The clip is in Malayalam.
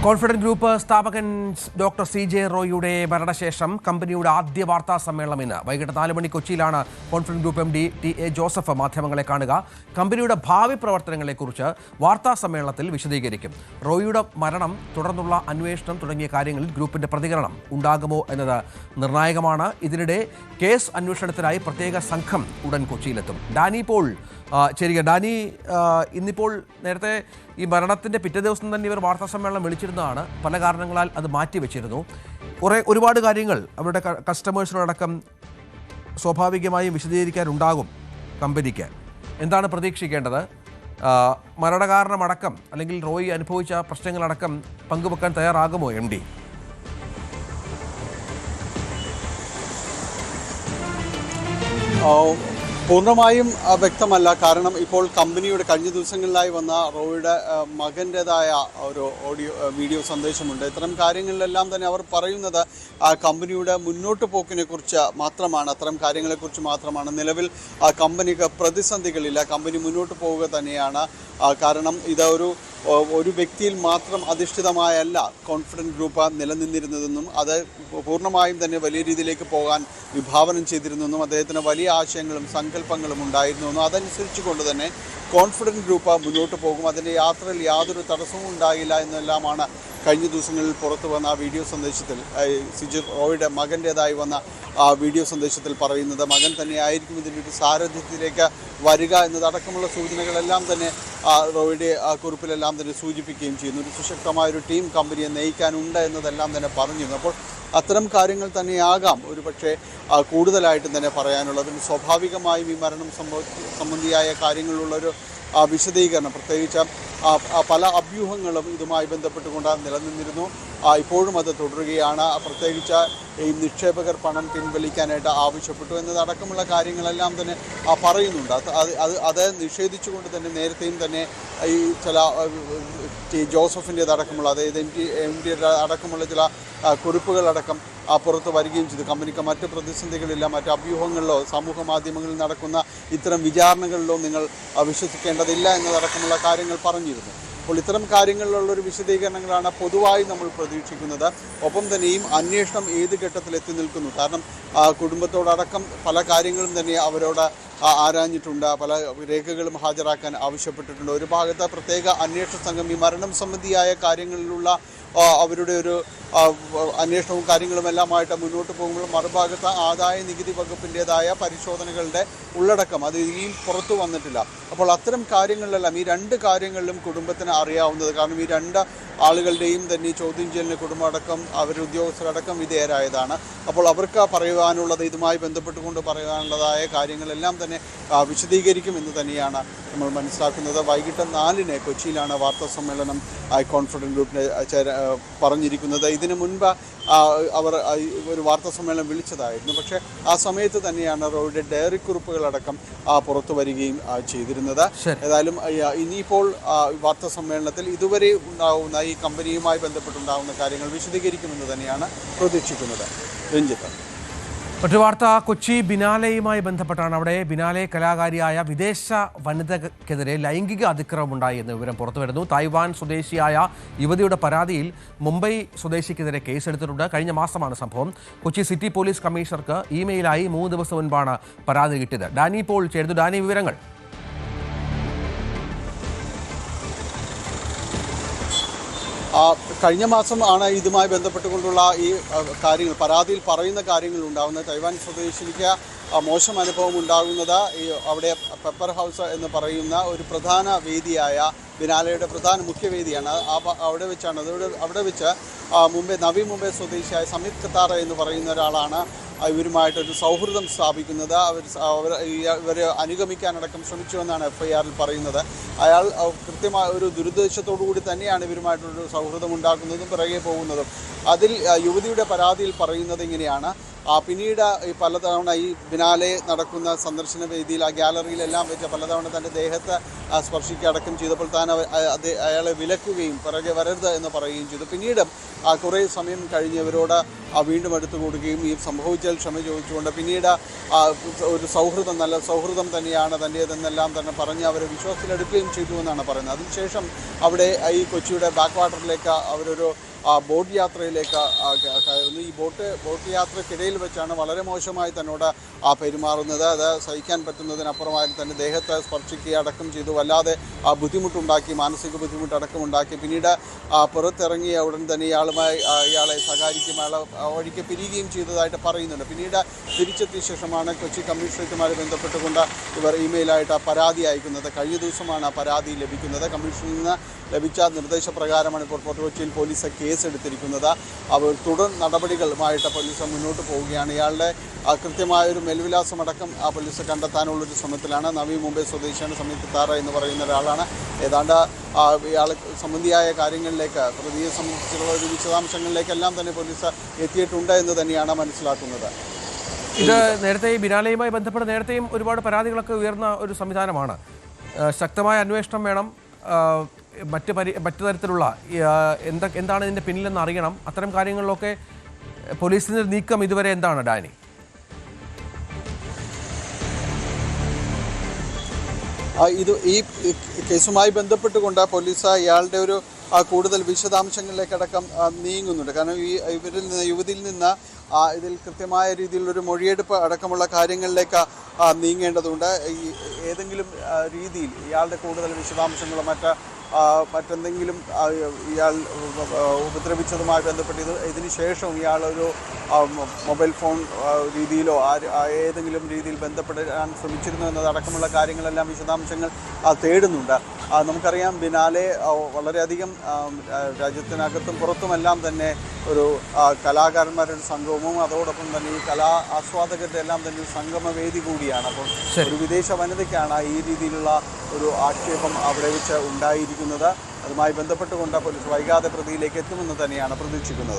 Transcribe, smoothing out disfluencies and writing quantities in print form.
കോൺഫിഡന്റ് ഗ്രൂപ്പ് സ്ഥാപകൻ ഡോക്ടർ CJ റോയിയുടെ മരണശേഷം കമ്പനിയുടെ ആദ്യ വാർത്താ സമ്മേളനം ഇന്ന് വൈകിട്ട് 4 മണി കൊച്ചിയിലാണ് confident group MD TA Joseph മാധ്യമങ്ങളെ കാണുക. കമ്പനിയുടെ ഭാവി പ്രവർത്തനങ്ങളെക്കുറിച്ച് വാർത്താ സമ്മേളനത്തിൽ വിശദീകരിക്കും. റോയിയുടെ മരണം, തുടർന്നുള്ള അന്വേഷണം തുടങ്ങിയ കാര്യങ്ങളിൽ ഗ്രൂപ്പിന്റെ പ്രതികരണം ഉണ്ടാകുമോ എന്നത് നിർണായകമാണ്. ഇതിനിടെ കേസ് അന്വേഷണത്തിനായി പ്രത്യേക സംഘം ഉടൻ കൊച്ചിയിലെത്തും. ഡാനി പോൾ ചേരുക. ഡാനി, ഇന്നിപ്പോൾ നേരത്തെ ഈ മരണത്തിൻ്റെ പിറ്റേ ദിവസം തന്നെ ഇവർ വാർത്താ സമ്മേളനം വിളിച്ചിരുന്നതാണ്. പല കാരണങ്ങളാൽ അത് മാറ്റിവെച്ചിരുന്നു. ഒരുപാട് കാര്യങ്ങൾ അവരുടെ കസ്റ്റമേഴ്സിനോടക്കം സ്വാഭാവികമായും വിശദീകരിക്കാനുണ്ടാകും കമ്പനിക്ക്. എന്താണ് പ്രതീക്ഷിക്കേണ്ടത്? മരണകാരണമടക്കം അല്ലെങ്കിൽ റോയി അനുഭവിച്ച പ്രശ്നങ്ങളടക്കം പങ്കുവെക്കാൻ തയ്യാറാകുമോ MD? പൂർണ്ണമായും വ്യക്തമല്ല. കാരണം ഇപ്പോൾ കമ്പനിയുടെ കഴിഞ്ഞ ദിവസങ്ങളിലായി വന്ന റോയിയുടെ മകൻ്റെതായ ഒരു വീഡിയോ സന്ദേശമുണ്ട്. ഇത്തരം കാര്യങ്ങളിലെല്ലാം തന്നെ അവർ പറയുന്നത് കമ്പനിയുടെ മുന്നോട്ട് പോക്കിനെ കുറിച്ച് മാത്രമാണ്, അത്തരം കാര്യങ്ങളെക്കുറിച്ച് മാത്രമാണ്. നിലവിൽ കമ്പനിക്ക് പ്രതിസന്ധികളില്ല, കമ്പനി മുന്നോട്ട് പോവുക തന്നെയാണ്. കാരണം ഇത് ഒരു വ്യക്തിയിൽ മാത്രം അധിഷ്ഠിതമായല്ല കോൺഫിഡന്റ് ഗ്രൂപ്പ് നിലനിന്നിരുന്നതെന്നും അത് പൂർണ്ണമായും തന്നെ വലിയ രീതിയിലേക്ക് പോകാൻ വിഭാവനം ചെയ്തിരുന്നെന്നും അദ്ദേഹത്തിന് വലിയ ആശയങ്ങളും സങ്കല്പങ്ങളും ഉണ്ടായിരുന്നുവെന്നും അതനുസരിച്ച് കൊണ്ട് തന്നെ കോൺഫിഡന്റ് ഗ്രൂപ്പ് മുന്നോട്ട് പോകും, അതിൻ്റെ യാത്രയിൽ യാതൊരു തടസ്സവും ഉണ്ടാകില്ല എന്നെല്ലാമാണ് കഴിഞ്ഞ ദിവസങ്ങളിൽ പുറത്തു വന്ന ആ വീഡിയോ സന്ദേശത്തിൽ CJ റോയിയുടെ മകൻ്റേതായി വന്ന ആ വീഡിയോ സന്ദേശത്തിൽ പറയുന്നത്. മകൻ തന്നെയായിരിക്കും ഇതിൻ്റെ ഒരു സാരഥ്യത്തിലേക്ക് വരിക എന്നതടക്കമുള്ള സൂചനകളെല്ലാം തന്നെ റോയിയുടെ കുറിപ്പിലെല്ലാം തന്നെ സൂചിപ്പിക്കുകയും ചെയ്യുന്നു. ഒരു സുശക്തമായൊരു ടീം കമ്പനിയെ നയിക്കാനുണ്ട് എന്നതെല്ലാം തന്നെ പറഞ്ഞിരുന്നു. അപ്പോൾ അത്തരം കാര്യങ്ങൾ തന്നെയാകാം ഒരു പക്ഷേ കൂടുതലായിട്ടും തന്നെ പറയാനുള്ളത്. സ്വാഭാവികമായും ഈ മരണം സംബന്ധിയായ കാര്യങ്ങളിലുള്ളൊരു വിശദീകരണം, പ്രത്യേകിച്ച് പല അഭ്യൂഹങ്ങളും ഇതുമായി ബന്ധപ്പെട്ടുകൊണ്ട് നിലനിന്നിരുന്നു. ഇപ്പോഴും അത് തുടരുകയാണ്. പ്രത്യേകിച്ച് ഈ നിക്ഷേപകർ പണം പിൻവലിക്കാനായിട്ട് ആവശ്യപ്പെട്ടു എന്നതടക്കമുള്ള കാര്യങ്ങളെല്ലാം തന്നെ പറയുന്നുണ്ട്. അത് നിഷേധിച്ചുകൊണ്ട് തന്നെ നേരത്തെയും തന്നെ ഈ ചില ജോസഫിൻ്റേതടക്കമുള്ള, അതായത് MD അടക്കമുള്ള ചില കുറിപ്പുകളടക്കം പുറത്ത് വരികയും ചെയ്തു. കമ്പനിക്ക് മറ്റ് പ്രതിസന്ധികളില്ല, മറ്റ് അഭ്യൂഹങ്ങളിലോ സമൂഹ മാധ്യമങ്ങളിൽ നടക്കുന്ന ഇത്തരം വിചാരണകളിലോ നിങ്ങൾ വിശ്വസിക്കേണ്ടതില്ല എന്നതടക്കമുള്ള കാര്യങ്ങൾ പറഞ്ഞിരുന്നു. അപ്പോൾ ഇത്തരം കാര്യങ്ങളിലുള്ളൊരു വിശദീകരണങ്ങളാണ് പൊതുവായി നമ്മൾ പ്രതീക്ഷിക്കുന്നത്. ഒപ്പം തന്നെയും അന്വേഷണം ഏത് ഘട്ടത്തിൽ എത്തി നിൽക്കുന്നു, കാരണം കുടുംബത്തോടടക്കം പല കാര്യങ്ങളും തന്നെ അവരോട് ആരാഞ്ഞിട്ടുണ്ട്, പല രേഖകളും ഹാജരാക്കാൻ ആവശ്യപ്പെട്ടിട്ടുണ്ട്. ഒരു ഭാഗത്ത് പ്രത്യേക അന്വേഷണ സംഘം ഈ മരണം സംബന്ധിയായ കാര്യങ്ങളിലുള്ള അവരുടെ ഒരു അന്വേഷണവും കാര്യങ്ങളുമെല്ലാമായിട്ട് മുന്നോട്ട് പോകുമ്പോൾ മറുഭാഗത്ത് ആദായ നികുതി വകുപ്പിൻ്റേതായ പരിശോധനകളുടെ ഉള്ളടക്കം അത് ഇനിയും പുറത്തു വന്നിട്ടില്ല. അപ്പോൾ അത്തരം കാര്യങ്ങളിലെല്ലാം ഈ രണ്ട് കാര്യങ്ങളിലും കുടുംബത്തിന് അറിയാവുന്നത്. കാരണം ഈ രണ്ട് ആളുകളുടെയും തന്നെ ചോദ്യം ചെയ്യലിന് കുടുംബമടക്കം അവരുടെ ഉദ്യോഗസ്ഥരടക്കം വിധേയരായതാണ്. അപ്പോൾ അവർക്ക് പറയുവാനുള്ളത്, ഇതുമായി ബന്ധപ്പെട്ടുകൊണ്ട് പറയാനുള്ളതായ കാര്യങ്ങളെല്ലാം തന്നെ വിശദീകരിക്കുമെന്ന് തന്നെയാണ് നമ്മൾ മനസ്സിലാക്കുന്നത്. വൈകിട്ട് 4-ന് കൊച്ചിയിലാണ് വാർത്താ സമ്മേളനം കോൺഫിഡന്റ് ഗ്രൂപ്പിന് പറഞ്ഞിരിക്കുന്നത്. ഇതിനു മുൻപ് അവർ ഒരു വാർത്താ സമ്മേളനം വിളിച്ചതായിരുന്നു. പക്ഷേ ആ സമയത്ത് തന്നെയാണ് റോയിയുടെ ഡയറി കുറിപ്പുകളടക്കം പുറത്തു വരികയും ചെയ്തിരുന്നത്. ഏതായാലും ഇനിയിപ്പോൾ വാർത്താ സമ്മേളനത്തിൽ ഇതുവരെ ഉണ്ടാവുന്ന ഈ കമ്പനിയുമായി ബന്ധപ്പെട്ടുണ്ടാകുന്ന കാര്യങ്ങൾ വിശദീകരിക്കുമെന്ന് തന്നെയാണ് പ്രതീക്ഷിക്കുന്നത്. രഞ്ജിത്ത്. മറ്റൊരു വാർത്ത കൊച്ചി ബിനാലെയുമായി ബന്ധപ്പെട്ടാണ്. അവിടെ ബിനാലെ കലാകാരിയായ വിദേശ വനിതയ്ക്കെതിരെ ലൈംഗിക അതിക്രമമുണ്ടായി എന്ന വിവരം പുറത്തുവരുന്നു. തായ്വാൻ സ്വദേശിയായ യുവതിയുടെ പരാതിയിൽ മുംബൈ സ്വദേശിക്കെതിരെ കേസെടുത്തിട്ടുണ്ട്. കഴിഞ്ഞ മാസമാണ് സംഭവം. കൊച്ചി സിറ്റി പോലീസ് കമ്മീഷണർക്ക് ഇമെയിലായി 3 ദിവസം മുൻപാണ് പരാതി കിട്ടിയത്. ഡാനി പോൾ ചേർന്നു. ഡാനി, വിവരങ്ങൾ. കഴിഞ്ഞ മാസം ആണ് ഇതുമായി ബന്ധപ്പെട്ടുകൊണ്ടുള്ള ഈ കാര്യങ്ങൾ, പരാതിയിൽ പറയുന്ന കാര്യങ്ങൾ ഉണ്ടാകുന്നത്. തൈവാൻ സ്വദേശിക്ക് മോശം അനുഭവം ഉണ്ടാകുന്നത് അവിടെ പെപ്പർ ഹൗസ് എന്ന് പറയുന്ന ഒരു പ്രധാന വേദിയായ ബിനാലയുടെ പ്രധാന മുഖ്യവേദിയാണ്. അവിടെ വെച്ചാണ്. അവിടെ വെച്ച് നവി മുംബൈ സ്വദേശിയായ സമീത് ഖത്താറ എന്ന് പറയുന്ന ഒരാളാണ് ഇവരുമായിട്ടൊരു സൗഹൃദം സ്ഥാപിക്കുന്നത്. ഇവരെ അനുഗമിക്കാനടക്കം ശ്രമിച്ചുവെന്നാണ് FIRൽ പറയുന്നത്. അയാൾ കൃത്യമായ ഒരു ദുരുദ്ദേശത്തോടു കൂടി തന്നെയാണ് ഇവരുമായിട്ടൊരു സൗഹൃദം ഉണ്ടാക്കുന്നതും പിറകെ പോകുന്നതും. അതിൽ യുവതിയുടെ പരാതിയിൽ പറയുന്നത് ഇങ്ങനെയാണ്: പിന്നീട് ഈ പലതവണ ഈ ബിനാലെ നടക്കുന്ന സന്ദർശന വേദിയിൽ ആ ഗ്യാലറിയിലെല്ലാം വെച്ച് പലതവണ തൻ്റെ ദേഹത്ത് സ്പർശിക്കുകയടക്കം ചെയ്തപ്പോൾ താൻ അയാളെ വിലക്കുകയും പിറകെ വരരുത് എന്ന് പറയുകയും ചെയ്തു. പിന്നീട് കുറേ സമയം കഴിഞ്ഞവരോട് വീണ്ടും എടുത്തു കൊടുക്കുകയും ഈ സംഭവിച്ചാൽ ക്ഷമ ചോദിച്ചുകൊണ്ട് പിന്നീട് ഒരു നല്ല സൗഹൃദം തന്നെയാണ് തൻ്റേതെന്നെല്ലാം തന്നെ പറഞ്ഞ് അവരെ വിശ്വാസത്തിലെടുക്കുകയും ചെയ്തു എന്നാണ് പറയുന്നത്. അതിനുശേഷം അവിടെ ഈ കൊച്ചിയുടെ ബാക്ക് വാട്ടറിലേക്ക് അവരൊരു ബോട്ട് യാത്രയിലേക്ക് കയറുന്നു. ഈ ബോട്ട് യാത്രക്കിടയിൽ വെച്ചാണ് വളരെ മോശമായി തന്നോട് പെരുമാറുന്നത്. അത് സഹിക്കാൻ പറ്റുന്നതിനപ്പുറമായി തന്നെ ദേഹത്തെ സ്പർശിക്കുക അടക്കം ചെയ്തു, വല്ലാതെ ബുദ്ധിമുട്ടുണ്ടാക്കി, മാനസിക ബുദ്ധിമുട്ടടക്കമുണ്ടാക്കി. പിന്നീട് പുറത്തിറങ്ങിയ ഉടൻ തന്നെ ഇയാളെ സഹായിക്കും, വഴിക്ക് പിരിയുകയും ചെയ്തതായിട്ട് പറയുന്നുണ്ട്. പിന്നീട് തിരിച്ചെത്തിയ ശേഷമാണ് കൊച്ചി കമ്മീഷണറേറ്റുമായി ബന്ധപ്പെട്ടുകൊണ്ട് ഇവർ ഇമെയിലായിട്ട് പരാതി അയക്കുന്നത്. കഴിഞ്ഞ ദിവസമാണ് ആ പരാതി ലഭിക്കുന്നത്. കമ്മീഷനിൽ നിന്ന് ലഭിച്ച നിർദ്ദേശപ്രകാരമാണ് ഇപ്പോൾ ഫോർട്ട് കൊച്ചിയിൽ പോലീസ് കേസെടുത്തിരിക്കുന്നത്. അവർ തുടർ നടപടികളുമായിട്ട് പോലീസ് മുന്നോട്ട് പോവുകയാണ്. ഇയാളുടെ കൃത്യമായൊരു മേൽവിലാസമടക്കം പോലീസ് കണ്ടെത്താനുള്ളൊരു ശ്രമത്തിലാണ്. നവി മുംബൈ സ്വദേശിയാണ്, സമീപ് താര എന്ന് പറയുന്ന ഒരാളാണ്. ഏതാണ്ട് ഇയാൾ സംബന്ധിയായ കാര്യങ്ങളിലേക്ക്, പ്രതിയെ സംബന്ധിച്ചുള്ള ഒരു വിശദാംശങ്ങളിലേക്കെല്ലാം തന്നെ പോലീസ് എത്തിയിട്ടുണ്ട് എന്ന് തന്നെയാണ് മനസ്സിലാക്കുന്നത്. ഇത് നേരത്തെ ഈ ബിനാലെയുമായി ബന്ധപ്പെട്ട് നേരത്തെയും ഒരുപാട് പരാതികളൊക്കെ ഉയർന്ന ഒരു സംവിധാനമാണ്. ശക്തമായ അന്വേഷണം വേണം, മറ്റു തരത്തിലുള്ള എന്താണ് ഇതിൻ്റെ പിന്നിലെന്ന് അറിയണം. അത്തരം കാര്യങ്ങളിലൊക്കെ പോലീസിൻ്റെ നീക്കം ഇതുവരെ എന്താണ് ഡാനി? ഈ കേസുമായി ബന്ധപ്പെട്ടുകൊണ്ട് പോലീസ് ഇയാളുടെ ഒരു കൂടുതൽ വിശദാംശങ്ങളിലേക്കടക്കം നീങ്ങുന്നുണ്ട്. കാരണം യുവതിയിൽ നിന്ന് ഇതിൽ കൃത്യമായ രീതിയിലൊരു മൊഴിയെടുപ്പ് അടക്കമുള്ള കാര്യങ്ങളിലേക്ക് നീങ്ങേണ്ടതുണ്ട്. ഏതെങ്കിലും രീതിയിൽ ഇയാളുടെ കൂടുതൽ വിശദാംശങ്ങളോ മറ്റെന്തെങ്കിലും ഇയാൾ ഉപദ്രവിച്ചതുമായി ബന്ധപ്പെട്ട് ഇതിന് ശേഷം ഇയാളൊരു മൊബൈൽ ഫോൺ രീതിയിലോ ഏതെങ്കിലും രീതിയിൽ ബന്ധപ്പെടാൻ ശ്രമിച്ചിരുന്നു എന്നതടക്കമുള്ള കാര്യങ്ങളെല്ലാം വിശദാംശങ്ങൾ തേടുന്നുണ്ട്. നമുക്കറിയാം ബിനാലെ വളരെയധികം രാജ്യത്തിനകത്തും പുറത്തുമെല്ലാം തന്നെ ഒരു കലാകാരന്മാരുടെ സംഗമവും അതോടൊപ്പം തന്നെ ഈ കലാ ആസ്വാദകരുടെ എല്ലാം തന്നെ ഒരു സംഗമവേദി കൂടിയാണ്. അപ്പോൾ ഒരു വിദേശ വനിതയ്ക്കാണ് ഈ രീതിയിലുള്ള ഒരു ആക്ഷേപം അവിടെ വെച്ച് ഉണ്ടായിരിക്കുന്നത്. അതുമായി ബന്ധപ്പെട്ടുകൊണ്ട് പോലീസ് വൈകാതെ പ്രതിയിലേക്ക് എത്തുമെന്ന് തന്നെയാണ് പ്രതീക്ഷിക്കുന്നത്.